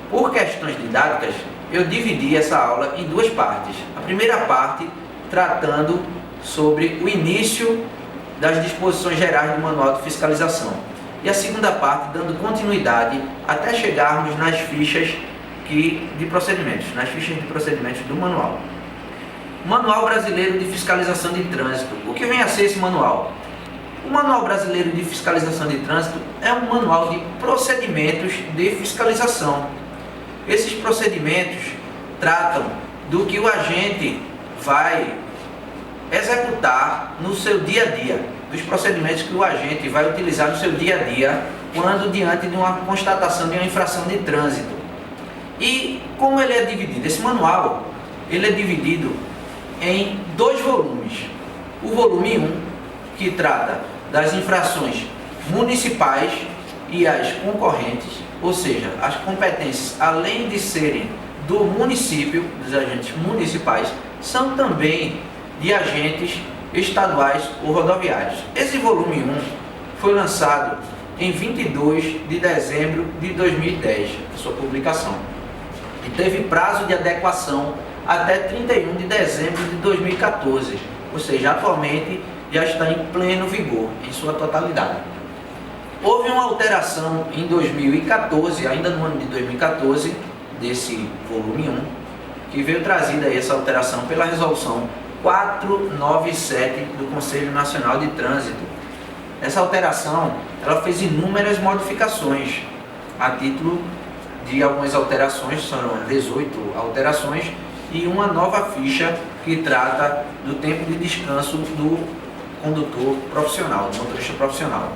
Por questões didáticas, eu dividi essa aula em duas partes. A primeira parte tratando sobre o início das disposições gerais do Manual de Fiscalização. E a segunda parte dando continuidade até chegarmos nas fichas de procedimentos, do manual. Manual Brasileiro de Fiscalização de Trânsito. O que vem a ser esse manual? O Manual Brasileiro de Fiscalização de Trânsito é um manual de procedimentos de fiscalização. Esses procedimentos tratam do que o agente vai executar no seu dia a dia, dos procedimentos que o agente vai utilizar no seu dia a dia quando diante de uma constatação de uma infração de trânsito. E como ele é dividido? Esse manual ele é dividido em dois volumes. O volume 1, que trata das infrações municipais e as concorrentes, ou seja, as competências, além de serem do município, dos agentes municipais, são também de agentes estaduais ou rodoviários. Esse volume 1 foi lançado em 22 de dezembro de 2010, a sua publicação, e teve prazo de adequação até 31 de dezembro de 2014, ou seja, atualmente já está em pleno vigor, em sua totalidade. Houve uma alteração em 2014, ainda no ano de 2014, desse volume 1, que veio trazida aí essa alteração pela resolução 497 do Conselho Nacional de Trânsito. Essa alteração, ela fez inúmeras modificações, a título de algumas alterações, foram 18 alterações, e uma nova ficha que trata do tempo de descanso do condutor profissional, do motorista profissional.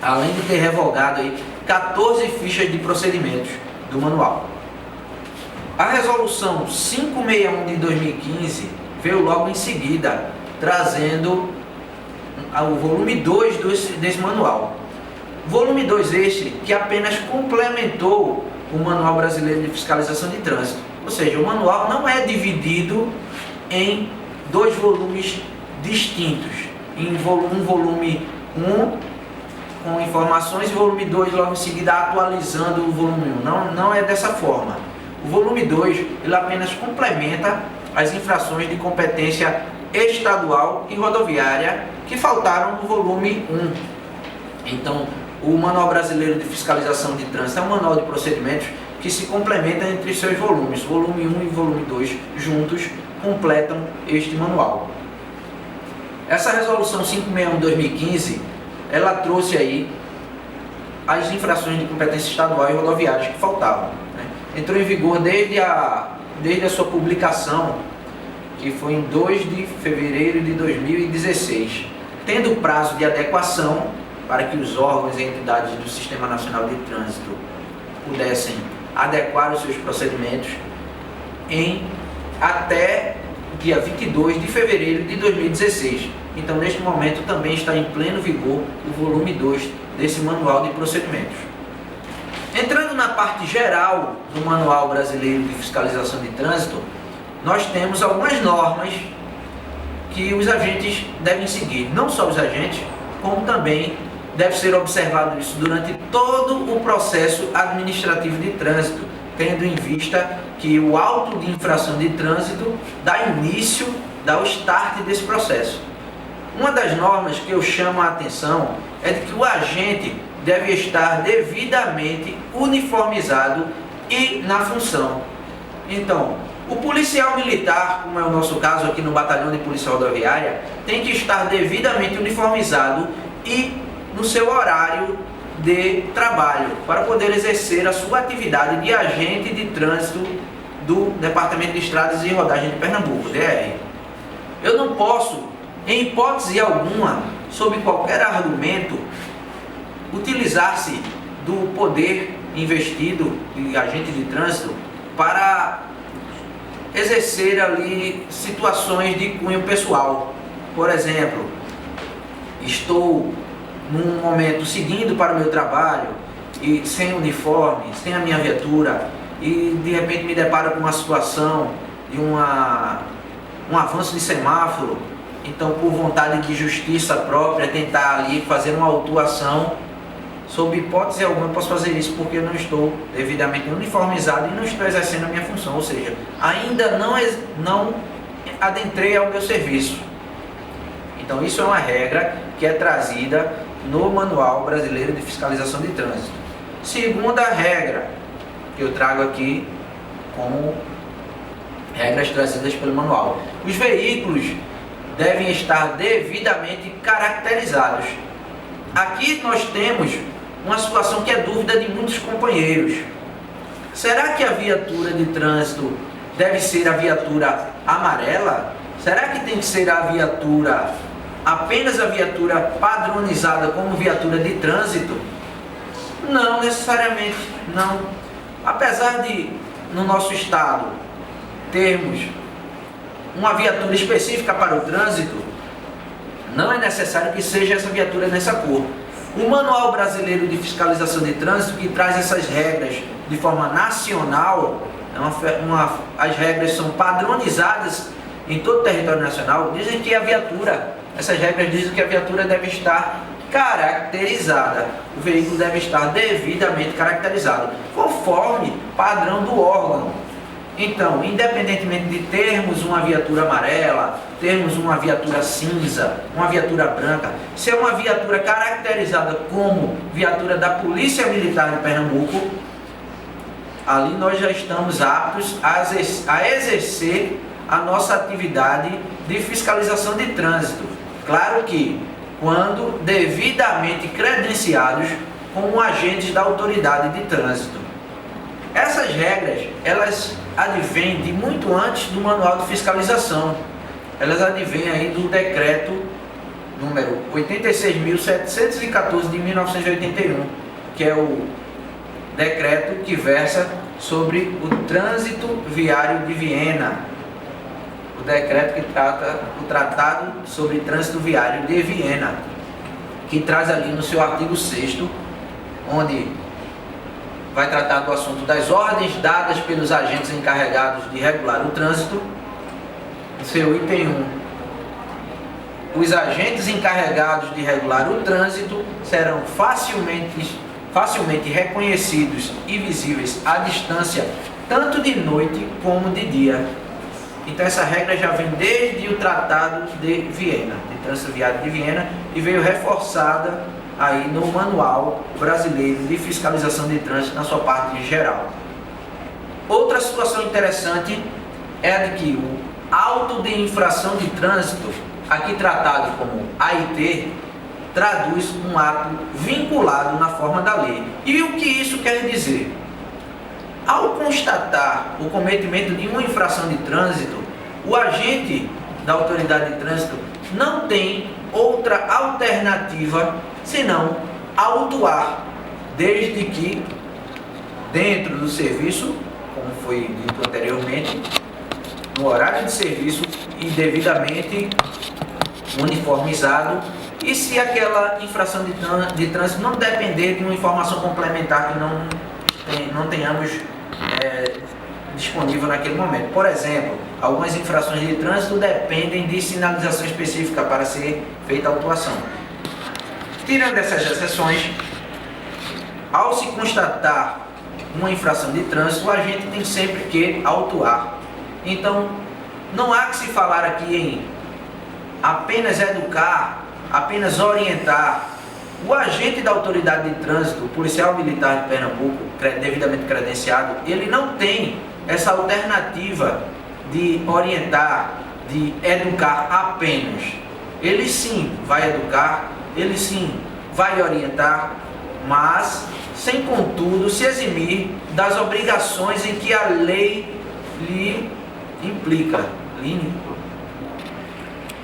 Além de ter revogado aí 14 fichas de procedimentos do manual. A resolução 561 de 2015 veio logo em seguida, trazendo o volume 2 desse manual. Volume 2 este que apenas complementou o Manual Brasileiro de Fiscalização de Trânsito. Ou seja, o manual não é dividido em dois volumes distintos. Em um volume 1 com informações e volume 2 logo em seguida atualizando o volume 1. Não é dessa forma. O volume 2 ele apenas complementa as infrações de competência estadual e rodoviária que faltaram no volume 1. Então, o Manual Brasileiro de Fiscalização de Trânsito é um manual de procedimentos que se complementam entre seus volumes. Volume 1 e volume 2 juntos completam este manual. Essa resolução 561 de 2015, ela trouxe aí as infrações de competência estadual e rodoviárias que faltavam, né? Entrou em vigor desde a sua publicação, que foi em 2 de fevereiro de 2016, tendo prazo de adequação para que os órgãos e entidades do Sistema Nacional de Trânsito pudessem adequar os seus procedimentos em até dia 22 de fevereiro de 2016. Então, neste momento, também está em pleno vigor o volume 2 desse Manual de Procedimentos. Entrando na parte geral do Manual Brasileiro de Fiscalização de Trânsito, nós temos algumas normas que os agentes devem seguir. Não só os agentes, como também deve ser observado isso durante todo o processo administrativo de trânsito, tendo em vista que o auto de infração de trânsito dá o start desse processo. Uma das normas que eu chamo a atenção é de que o agente deve estar devidamente uniformizado e na função. Então, o policial militar, como é o nosso caso aqui no Batalhão de Polícia Rodoviária, tem que estar devidamente uniformizado e no seu horário de trabalho, para poder exercer a sua atividade de agente de trânsito do Departamento de Estradas e Rodagem de Pernambuco, DR. Eu não posso, em hipótese alguma, sob qualquer argumento, utilizar-se do poder investido de agente de trânsito para exercer ali situações de cunho pessoal. Por exemplo, estou num momento seguindo para o meu trabalho e sem uniforme, sem a minha viatura, e de repente me deparo com uma situação de um avanço de semáforo. Então, por vontade de justiça própria, tentar ali fazer uma autuação sob hipótese alguma, eu posso fazer isso porque eu não estou devidamente uniformizado e não estou exercendo a minha função, ou seja, ainda não adentrei ao meu serviço. Então isso é uma regra que é trazida no Manual Brasileiro de Fiscalização de Trânsito. Segunda regra que eu trago aqui como regras trazidas pelo manual: os veículos devem estar devidamente caracterizados. Aqui nós temos uma situação que é dúvida de muitos companheiros. Será que a viatura de trânsito deve ser a viatura amarela? Será que tem que ser apenas a viatura padronizada como viatura de trânsito? Não necessariamente, não. Apesar de, no nosso estado, termos uma viatura específica para o trânsito, não é necessário que seja essa viatura nessa cor. O Manual Brasileiro de Fiscalização de Trânsito, que traz essas regras de forma nacional, as regras são padronizadas em todo o território nacional, dizem que a viatura, essas regras dizem que a viatura deve estar caracterizada, o veículo deve estar devidamente caracterizado, conforme padrão do órgão. Então, independentemente de termos uma viatura amarela, termos uma viatura cinza, uma viatura branca, se é uma viatura caracterizada como viatura da Polícia Militar de Pernambuco, ali nós já estamos aptos a exercer a nossa atividade de fiscalização de trânsito. Claro que quando devidamente credenciados como agentes da autoridade de trânsito. Essas regras, elas advêm de muito antes do Manual de Fiscalização. Elas advêm aí do decreto número 86.714 de 1981, que é o decreto que versa sobre o trânsito viário de Viena. O decreto que trata o Tratado sobre Trânsito Viário de Viena, que traz ali no seu artigo 6º, onde vai tratar do assunto das ordens dadas pelos agentes encarregados de regular o trânsito. No seu item 1, os agentes encarregados de regular o trânsito serão facilmente reconhecidos e visíveis à distância, tanto de noite como de dia. Então essa regra já vem desde o Tratado de Viena, de Trânsito Viário de Viena, e veio reforçada aí no Manual Brasileiro de Fiscalização de Trânsito na sua parte geral. Outra situação interessante é a de que o auto de infração de trânsito, aqui tratado como AIT, traduz um ato vinculado na forma da lei. E o que isso quer dizer? Ao constatar o cometimento de uma infração de trânsito, o agente da autoridade de trânsito não tem outra alternativa senão autuar, desde que dentro do serviço, como foi dito anteriormente, no horário de serviço e devidamente uniformizado, e se aquela infração de trânsito não depender de uma informação complementar que não tenhamos disponível naquele momento. Por exemplo, algumas infrações de trânsito dependem de sinalização específica para ser feita a autuação. Tirando essas exceções, ao se constatar uma infração de trânsito, o agente tem sempre que autuar. Então, não há que se falar aqui em apenas educar, apenas orientar. O agente da autoridade de trânsito, o policial militar de Pernambuco, devidamente credenciado, ele não tem essa alternativa de orientar, de educar apenas. Ele sim vai educar, ele sim vai orientar, mas sem contudo se eximir das obrigações em que a lei lhe implica.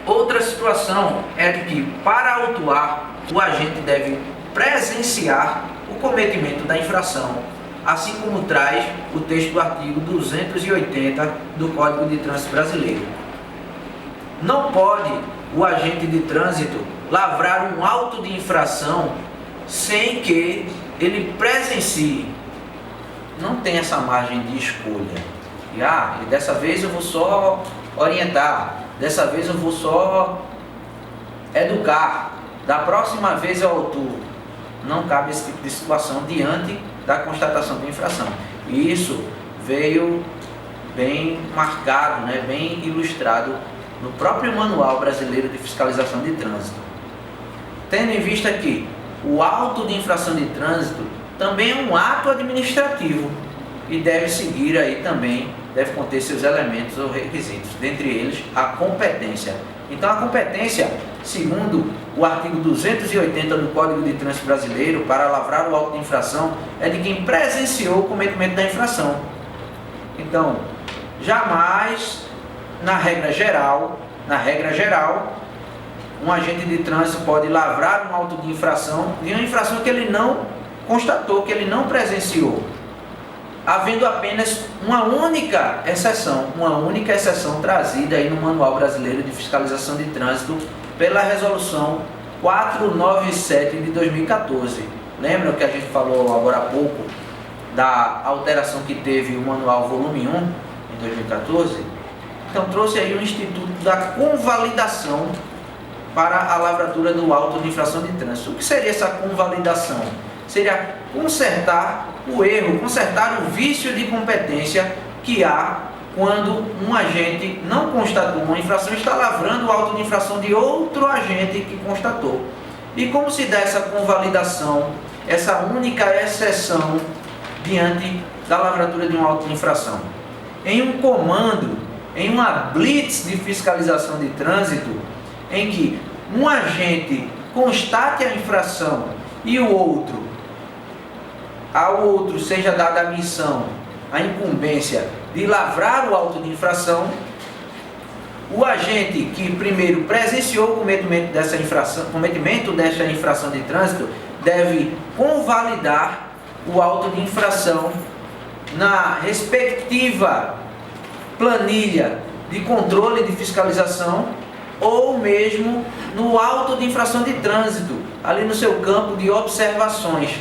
Outra situação é de que, para autuar, o agente deve presenciar o cometimento da infração, assim como traz o texto do artigo 280 do Código de Trânsito Brasileiro. Não pode o agente de trânsito lavrar um auto de infração sem que ele presencie. Não tem essa margem de escolha. E dessa vez eu vou só orientar, dessa vez eu vou só educar, da próxima vez eu autuo. não cabe esse tipo de situação diante da constatação de infração. E isso veio bem marcado, né, bem ilustrado no próprio Manual Brasileiro de Fiscalização de Trânsito. Tendo em vista que o auto de infração de trânsito também é um ato administrativo e deve seguir aí também, deve conter seus elementos ou requisitos, dentre eles a competência. Então a competência, segundo o artigo 280 do Código de Trânsito Brasileiro, para lavrar o auto de infração, é de quem presenciou o cometimento da infração. Então, jamais, na regra geral, um agente de trânsito pode lavrar um auto de infração de uma infração que ele não constatou, que ele não presenciou, havendo apenas uma única exceção trazida aí no Manual Brasileiro de Fiscalização de Trânsito pela Resolução 497 de 2014. Lembram que a gente falou agora há pouco da alteração que teve o Manual Volume 1 em 2014? Então trouxe aí o Instituto da Convalidação para a lavratura do auto de infração de trânsito. O que seria essa convalidação? Seria consertar o erro, consertar o vício de competência que há quando um agente não constatou uma infração e está lavrando o auto de infração de outro agente que constatou. E como se dá essa convalidação, essa única exceção diante da lavratura de um auto de infração? Em um comando, em uma blitz de fiscalização de trânsito, em que um agente constate a infração e ao outro seja dada a missão, a incumbência de lavrar o auto de infração, o agente que primeiro presenciou o cometimento dessa infração de trânsito deve convalidar o auto de infração na respectiva planilha de controle de fiscalização ou mesmo no auto de infração de trânsito, ali no seu campo de observações.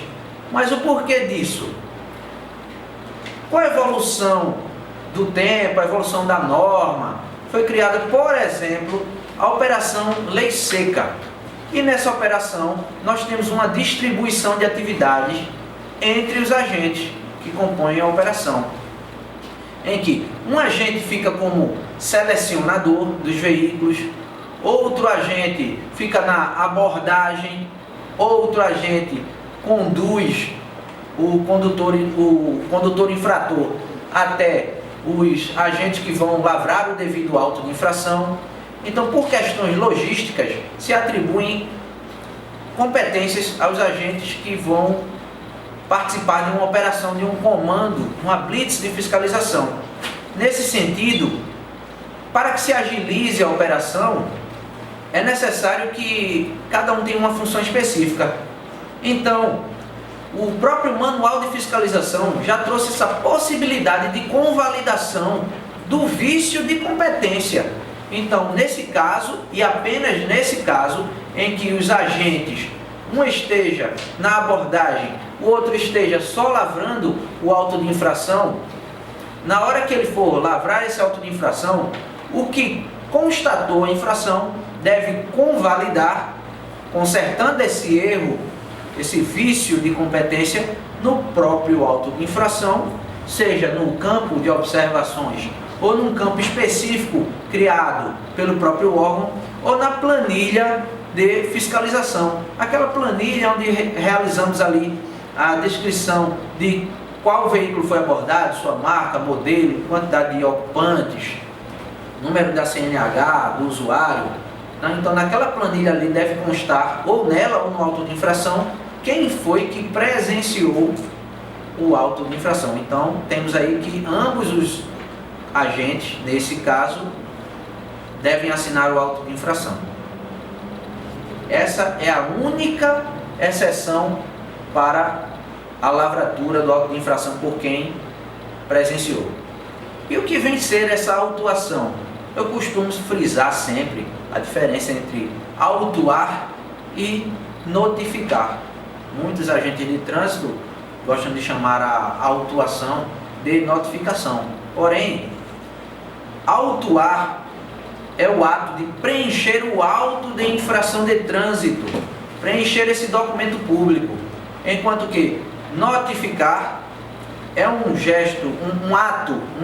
Mas o porquê disso? Com a evolução do tempo, a evolução da norma, foi criada, por exemplo, a Operação Lei Seca. E nessa operação nós temos uma distribuição de atividades entre os agentes que compõem a operação, em que um agente fica como selecionador dos veículos, outro agente fica na abordagem, outro agente conduz o condutor infrator até os agentes que vão lavrar o devido auto de infração. Então, por questões logísticas, se atribuem competências aos agentes que vão participar de uma operação, de um comando, uma blitz de fiscalização. Nesse sentido, para que se agilize a operação, é necessário que cada um tenha uma função específica. Então, o próprio Manual de Fiscalização já trouxe essa possibilidade de convalidação do vício de competência. Então, nesse caso, e apenas nesse caso, em que os agentes, um esteja na abordagem, o outro esteja só lavrando o auto de infração, na hora que ele for lavrar esse auto de infração, o que constatou a infração deve convalidar, consertando esse erro, esse vício de competência no próprio auto de infração, seja no campo de observações ou num campo específico criado pelo próprio órgão ou na planilha de fiscalização. Aquela planilha onde realizamos ali a descrição de qual veículo foi abordado, sua marca, modelo, quantidade de ocupantes, número da CNH, do usuário. Então naquela planilha ali deve constar, ou nela ou no auto de infração, quem foi que presenciou o auto de infração. Então temos aí que ambos os agentes, nesse caso, devem assinar o auto de infração. Essa é a única exceção para a lavratura do auto de infração por quem presenciou. E o que vem ser essa autuação? Eu costumo frisar sempre a diferença entre autuar e notificar. Muitos agentes de trânsito gostam de chamar a autuação de notificação. Porém, autuar é o ato de preencher o auto de infração de trânsito, preencher esse documento público. enquanto que notificar é um gesto, um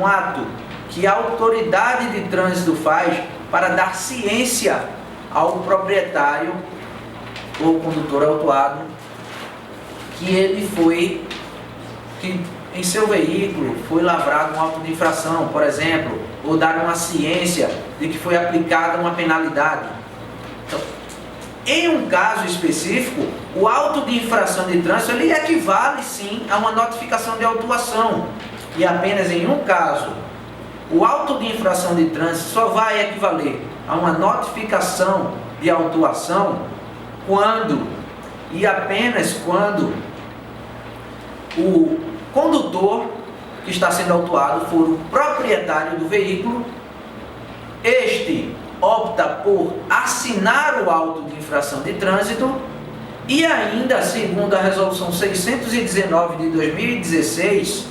ato que a autoridade de trânsito faz para dar ciência ao proprietário ou condutor autuado que em seu veículo foi lavrado um auto de infração, por exemplo, ou dar uma ciência de que foi aplicada uma penalidade. Então, em um caso específico, o auto de infração de trânsito ele equivale sim a uma notificação de autuação. E apenas em um caso, o auto de infração de trânsito só vai equivaler a uma notificação de autuação quando e apenas quando o condutor que está sendo autuado for o proprietário do veículo, este opta por assinar o auto de infração de trânsito e ainda, segundo a resolução 619 de 2016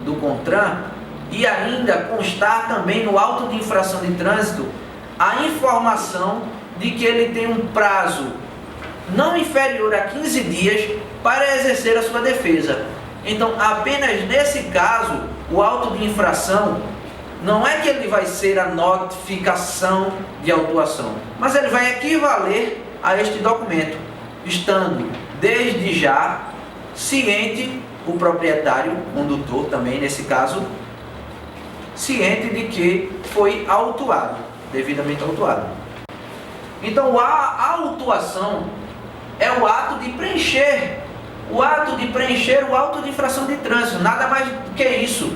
do CONTRAN, e ainda constar também no auto de infração de trânsito a informação de que ele tem um prazo não inferior a 15 dias para exercer a sua defesa. Então, apenas nesse caso, o auto de infração não é que ele vai ser a notificação de autuação, mas ele vai equivaler a este documento, estando desde já ciente o proprietário, condutor também nesse caso, ciente de que foi autuado, devidamente autuado. Então a autuação é o ato de preencher o auto de infração de trânsito, nada mais do que isso.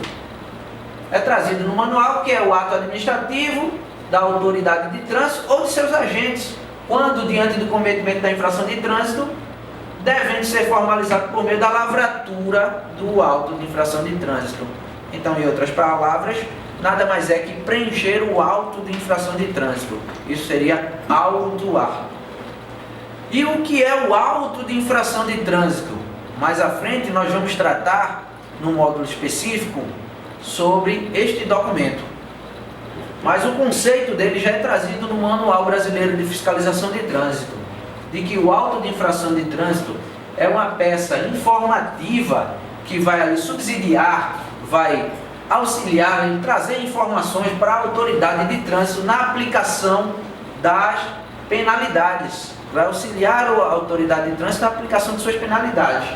É trazido no manual, que é o ato administrativo da autoridade de trânsito ou de seus agentes, quando diante do cometimento da infração de trânsito, devendo ser formalizado por meio da lavratura do auto de infração de trânsito. Então, em outras palavras, nada mais é que preencher o auto de infração de trânsito. Isso seria autuar. E o que é o auto de infração de trânsito? Mais à frente nós vamos tratar, num módulo específico, sobre este documento. Mas o conceito dele já é trazido no Manual Brasileiro de Fiscalização de Trânsito, de que o auto de infração de trânsito é uma peça informativa que vai ali subsidiar, vai auxiliar em trazer informações para a autoridade de trânsito na aplicação das penalidades, vai auxiliar a autoridade de trânsito na aplicação de suas penalidades.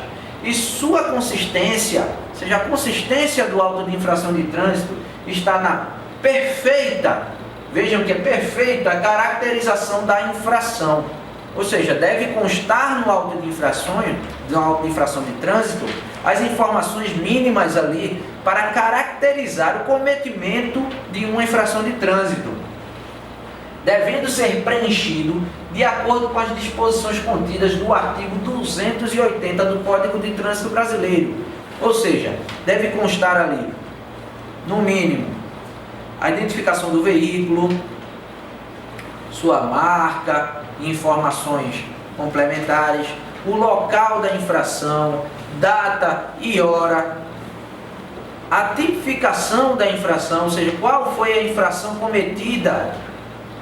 E sua consistência, ou seja, a consistência do auto de infração de trânsito está na perfeita, vejam que é perfeita a caracterização da infração. Ou seja, deve constar no auto de infração de trânsito as informações mínimas ali para caracterizar o cometimento de uma infração de trânsito, devendo ser preenchido de acordo com as disposições contidas no artigo 280 do Código de Trânsito Brasileiro. Ou seja, deve constar ali, no mínimo, a identificação do veículo, sua marca, informações complementares, o local da infração, data e hora, a tipificação da infração, ou seja, qual foi a infração cometida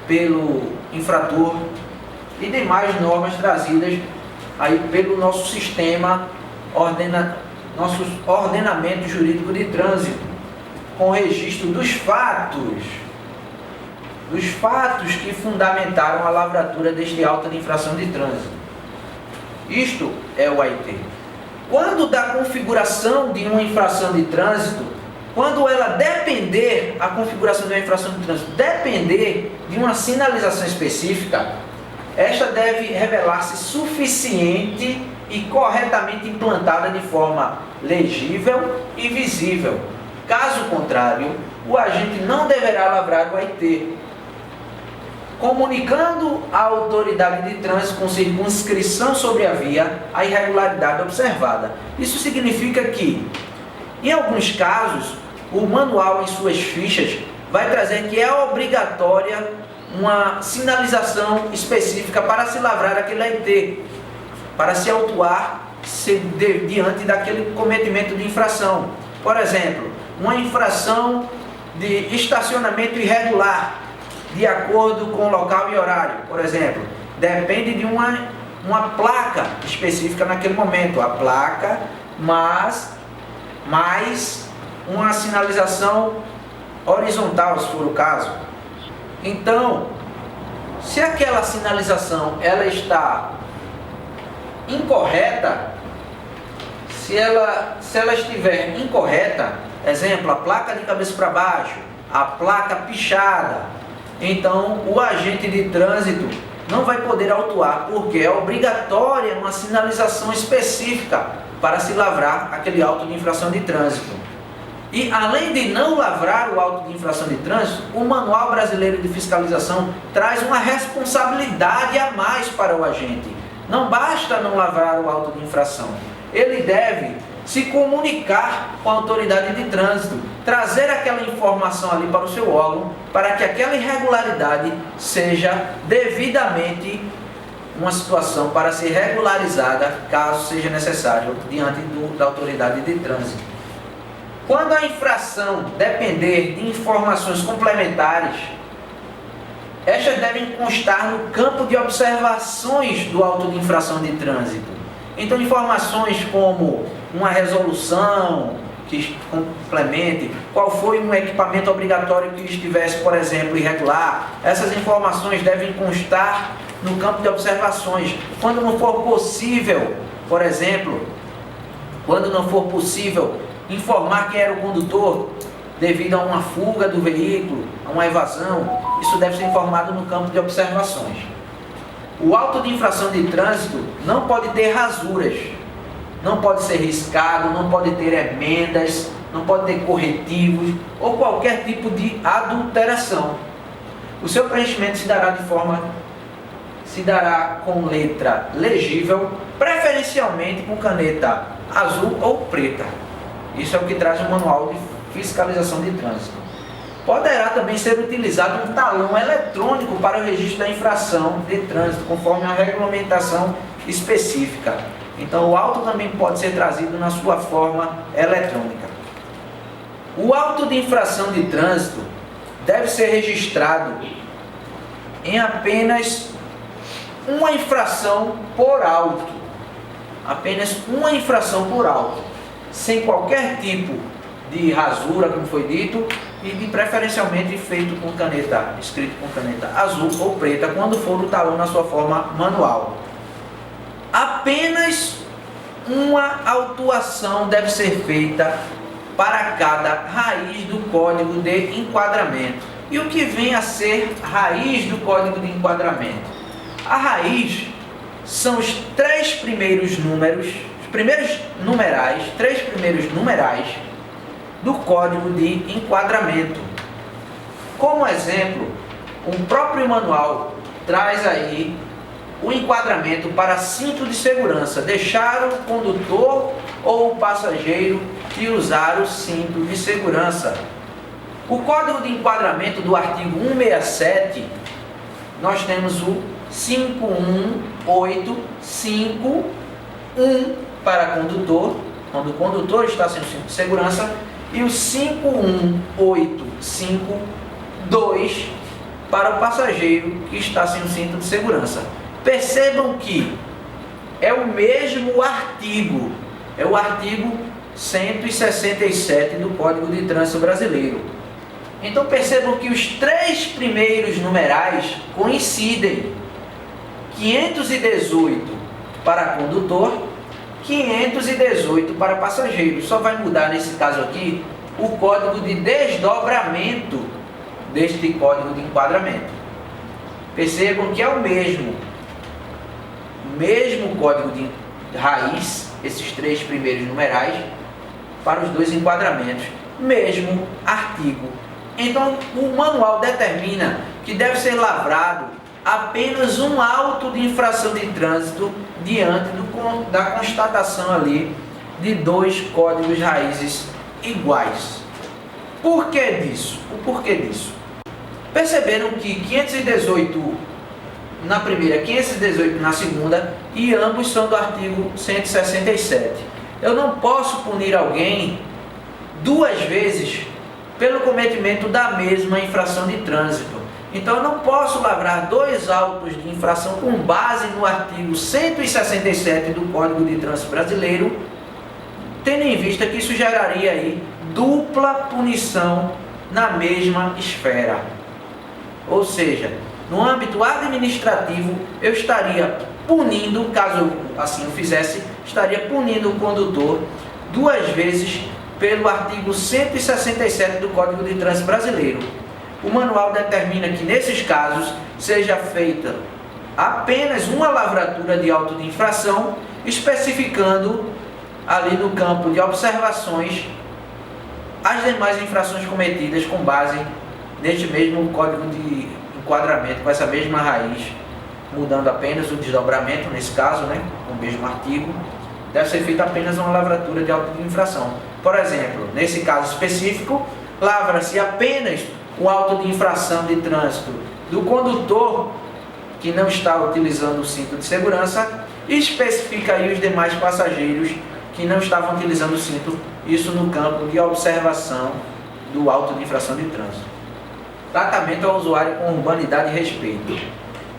pelo infrator e demais normas trazidas aí pelo nosso sistema, nosso ordenamento jurídico de trânsito, com registro dos fatos que fundamentaram a lavratura deste auto de infração de trânsito. Isto é o AIT. Quando da configuração de uma infração de trânsito, quando ela depender, a configuração de uma infração de trânsito depender de uma sinalização específica, esta deve revelar-se suficiente e corretamente implantada de forma legível e visível. Caso contrário, o agente não deverá lavrar o AIT, comunicando à autoridade de trânsito com circunscrição sobre a via a irregularidade observada. Isso significa que, em alguns casos, o manual em suas fichas vai trazer que é obrigatória uma sinalização específica para se lavrar aquele AIT, para se autuar diante daquele cometimento de infração. Por exemplo, uma infração de estacionamento irregular, de acordo com local e horário, por exemplo, depende de uma uma placa específica naquele momento, a placa mais uma sinalização horizontal, se for o caso. Então, se aquela sinalização ela está incorreta, se ela estiver incorreta, exemplo, a placa de cabeça para baixo, a placa pichada, então o agente de trânsito não vai poder autuar, porque é obrigatória uma sinalização específica para se lavrar aquele auto de infração de trânsito. E além de não lavrar o auto de infração de trânsito, o Manual Brasileiro de Fiscalização traz uma responsabilidade a mais para o agente. Não basta não lavrar o auto de infração, ele deve se comunicar com a autoridade de trânsito, trazer aquela informação ali para o seu órgão, para que aquela irregularidade seja devidamente uma situação para ser regularizada, caso seja necessário, diante da autoridade de trânsito. Quando a infração depender de informações complementares, estas devem constar no campo de observações do auto de infração de trânsito. Então, informações como uma resolução que complemente, qual foi um equipamento obrigatório que estivesse, por exemplo, irregular, essas informações devem constar no campo de observações. Quando não for possível, por exemplo, informar quem era o condutor devido a uma fuga do veículo, a uma evasão, isso deve ser informado no campo de observações. O auto de infração de trânsito não pode ter rasuras, não pode ser riscado, não pode ter emendas, não pode ter corretivos ou qualquer tipo de adulteração. O seu preenchimento se dará com letra legível, preferencialmente com caneta azul ou preta. Isso é o que traz o Manual de Fiscalização de Trânsito. Poderá também ser utilizado um talão eletrônico para o registro da infração de trânsito, conforme a regulamentação específica. Então, o auto também pode ser trazido na sua forma eletrônica. O auto de infração de trânsito deve ser registrado em apenas uma infração por auto. Apenas uma infração por auto, sem qualquer tipo de rasura, como foi dito, e de preferencialmente feito com caneta, escrito com caneta azul ou preta, quando for o talão na sua forma manual. Apenas uma autuação deve ser feita para cada raiz do código de enquadramento. E o que vem a ser raiz do código de enquadramento? A raiz são os três primeiros numerais do código de enquadramento. Como exemplo, o próprio manual traz aí o enquadramento para cinto de segurança, deixar o condutor ou o passageiro de usar o cinto de segurança. O código de enquadramento do artigo 167, nós temos o 51851 para condutor, quando o condutor está sem o cinto de segurança, e o 51852 para o passageiro que está sem o cinto de segurança. Percebam que é o mesmo artigo, é o artigo 167 do Código de Trânsito Brasileiro. Então percebam que os três primeiros numerais coincidem: 518 para condutor, 518 para passageiro. Só vai mudar nesse caso aqui o código de desdobramento deste código de enquadramento. Percebam que é o mesmo código de raiz, esses três primeiros numerais, para os dois enquadramentos, mesmo artigo. Então o manual determina que deve ser lavrado apenas um auto de infração de trânsito diante da constatação ali de dois códigos raízes iguais. Por que disso? O porquê disso? Perceberam que 518 na primeira, 518 na segunda, e ambos são do artigo 167. Eu não posso punir alguém duas vezes pelo cometimento da mesma infração de trânsito. Então eu não posso lavrar 2 autos de infração com base no artigo 167 do Código de Trânsito Brasileiro, tendo em vista que isso geraria aí dupla punição na mesma esfera. Ou seja, no âmbito administrativo, eu estaria punindo, caso assim eu fizesse, estaria punindo o condutor 2 vezes pelo artigo 167 do Código de Trânsito Brasileiro. O manual determina que, nesses casos, seja feita apenas uma lavratura de auto de infração, especificando ali no campo de observações as demais infrações cometidas com base neste mesmo Código de Enquadramento, com essa mesma raiz, mudando apenas o desdobramento, nesse caso, com o mesmo artigo, deve ser feita apenas uma lavratura de auto de infração. Por exemplo, nesse caso específico, lavra-se apenas o auto de infração de trânsito do condutor que não está utilizando o cinto de segurança e especifica aí os demais passageiros que não estavam utilizando o cinto, isso no campo de observação do auto de infração de trânsito. Tratamento ao usuário com urbanidade e respeito.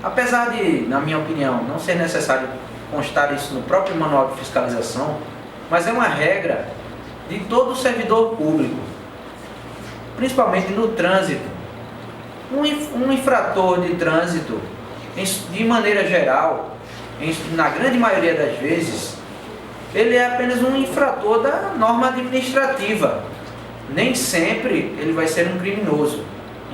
Apesar de, na minha opinião, não ser necessário constar isso no próprio manual de fiscalização, mas é uma regra de todo servidor público, principalmente no trânsito. Um infrator de trânsito, de maneira geral, na grande maioria das vezes, ele é apenas um infrator da norma administrativa. Nem sempre ele vai ser um criminoso.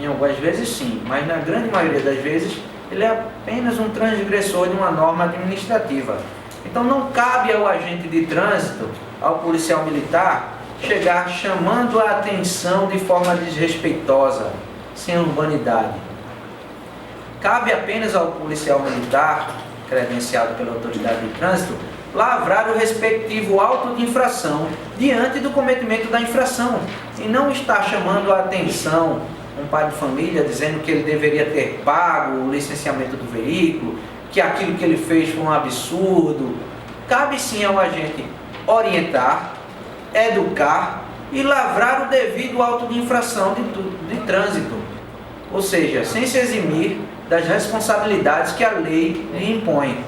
Em algumas vezes sim, mas na grande maioria das vezes ele é apenas um transgressor de uma norma administrativa. Então não cabe ao agente de trânsito, ao policial militar, chegar chamando a atenção de forma desrespeitosa, sem urbanidade. Cabe apenas ao policial militar, credenciado pela autoridade de trânsito, lavrar o respectivo auto de infração diante do cometimento da infração e não estar chamando a atenção um pai de família dizendo que ele deveria ter pago o licenciamento do veículo, que aquilo que ele fez foi um absurdo. Cabe sim ao agente orientar, educar e lavrar o devido auto de infração de trânsito, ou seja, sem se eximir das responsabilidades que a lei lhe impõe.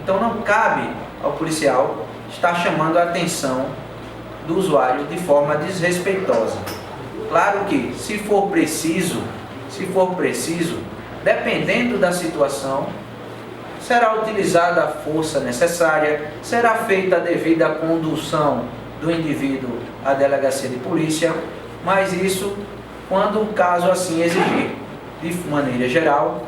Então não cabe ao policial estar chamando a atenção do usuário de forma desrespeitosa. Claro que, se for preciso, dependendo da situação, será utilizada a força necessária, será feita a devida condução do indivíduo à delegacia de polícia, mas isso quando o caso assim exigir. De maneira geral,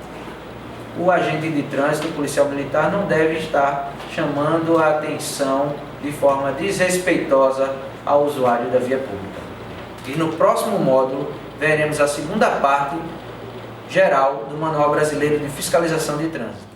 o agente de trânsito, o policial militar, não deve estar chamando a atenção de forma desrespeitosa ao usuário da via pública. E no próximo módulo veremos a segunda parte geral do Manual Brasileiro de Fiscalização de Trânsito.